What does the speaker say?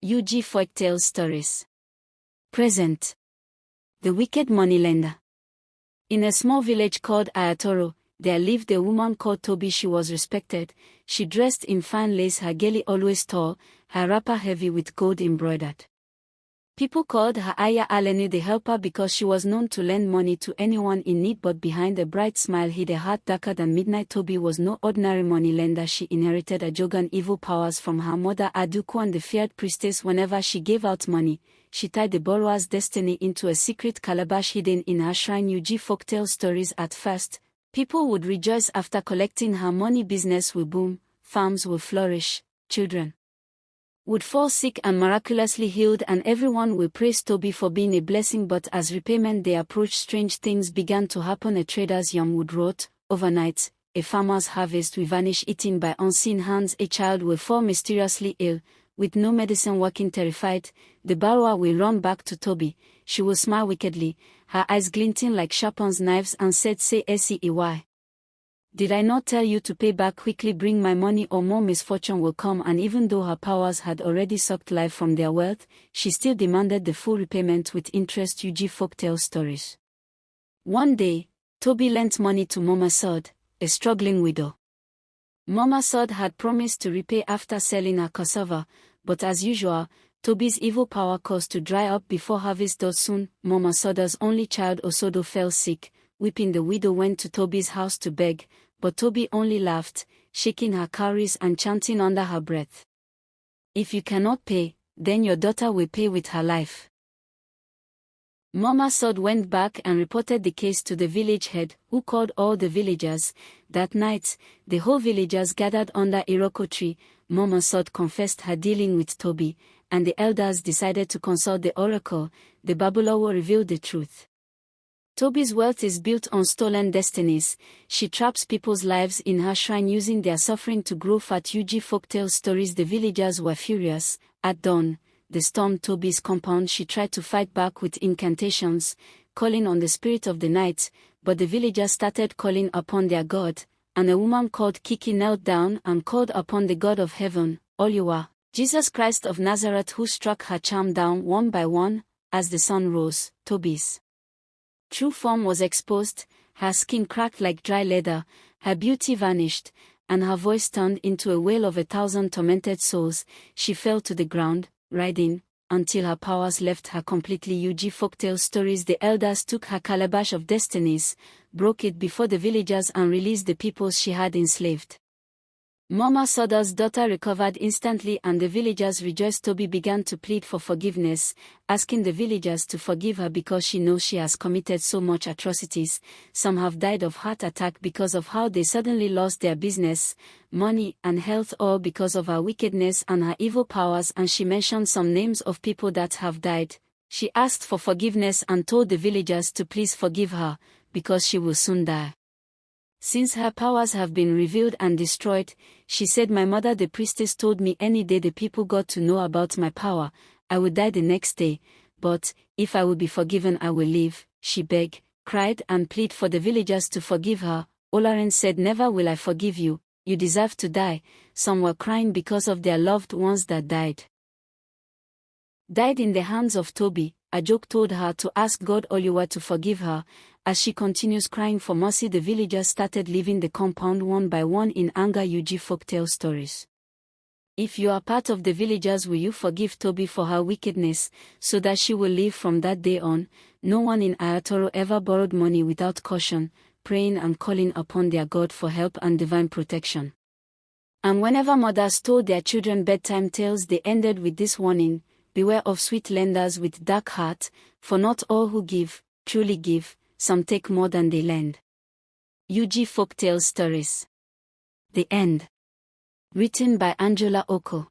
UG Folktale Stories. Present. The Wicked Moneylender. In a small village called Ayatoro, there lived a woman called Toby. She was respected. She dressed in fine lace, her geli always tall, her wrapper heavy with gold embroidered. People called her Aya Aleni, the helper, because she was known to lend money to anyone in need, but behind a bright smile hid a heart darker than midnight. Toby was no ordinary moneylender. She inherited Ajogan evil powers from her mother Adukwan, the feared priestess. Whenever she gave out money, she tied the borrower's destiny into a secret calabash hidden in her shrine. UG Folktale Stories. At first, people would rejoice after collecting her money. Business will boom, farms will flourish, children would fall sick and miraculously healed, and everyone will praise Toby for being a blessing. But as repayment they approached, strange things began to happen. A trader's yam would rot overnight, a farmer's harvest will vanish eaten by unseen hands, a child will fall mysteriously ill, with no medicine working. Terrified, the borrower will run back to Toby. She will smile wickedly, her eyes glinting like sharpened knives, and said, "Say, why? Did I not tell you to pay back quickly? Bring my money or more misfortune will come." And even though her powers had already sucked life from their wealth, she still demanded the full repayment with interest. UG Folktale Stories. One day, Toby lent money to Mama Sod, a struggling widow. Mama Sod had promised to repay after selling her cassava, but as usual, Toby's evil power caused to dry up before harvest. Soon, Mama Sod's only child Osodo fell sick. Weeping, the widow went to Toby's house to beg, but Toby only laughed, shaking her cowries and chanting under her breath, "If you cannot pay, then your daughter will pay with her life." Mama Sod went back and reported the case to the village head, who called all the villagers. That night, the whole villagers gathered under Iroko tree. Mama Sod confessed her dealing with Toby, and the elders decided to consult the oracle. The Babalawo revealed the truth. Toby's wealth is built on stolen destinies. She traps people's lives in her shrine, using their suffering to grow fat. UG Folktale Stories. The villagers were furious. At dawn, they stormed Toby's compound. She tried to fight back with incantations, calling on the spirit of the night, but the villagers started calling upon their god, and a woman called Kiki knelt down and called upon the God of heaven, Oluwa, Jesus Christ of Nazareth, who struck her charm down one by one. As the sun rose, Toby's true form was exposed, her skin cracked like dry leather, her beauty vanished, and her voice turned into a wail of 1,000 tormented souls. She fell to the ground, writhing, until her powers left her completely. UG Folktale Stories. The elders took her calabash of destinies, broke it before the villagers, and released the peoples she had enslaved. Mama Sod's daughter recovered instantly, and the villagers rejoiced. Toby began to plead for forgiveness, asking the villagers to forgive her because she knows she has committed so much atrocities. Some have died of heart attack because of how they suddenly lost their business, money, and health, all because of her wickedness and her evil powers. And she mentioned some names of people that have died. She asked for forgiveness and told the villagers to please forgive her, because she will soon die. Since her powers have been revealed and destroyed, she said, "My mother the priestess told me any day the people got to know about my power, I would die the next day, but if I will be forgiven I will live." She begged, cried, and pleaded for the villagers to forgive her. Olaren said, "Never will I forgive you, you deserve to die." Some were crying because of their loved ones that died in the hands of Toby. Ajok told her to ask God Oluwa to forgive her. As she continues crying for mercy, the villagers started leaving the compound one by one in anger. UG Folktale Stories. If you are part of the villagers, will you forgive Toby for her wickedness, so that she will live from that day on? No one in Ayatoro ever borrowed money without caution, praying and calling upon their God for help and divine protection. And whenever mothers told their children bedtime tales, they ended with this warning: beware of sweet lenders with dark heart, for not all who give, truly give, some take more than they lend. UG Folktale Stories. The End. Written by Angela Oko.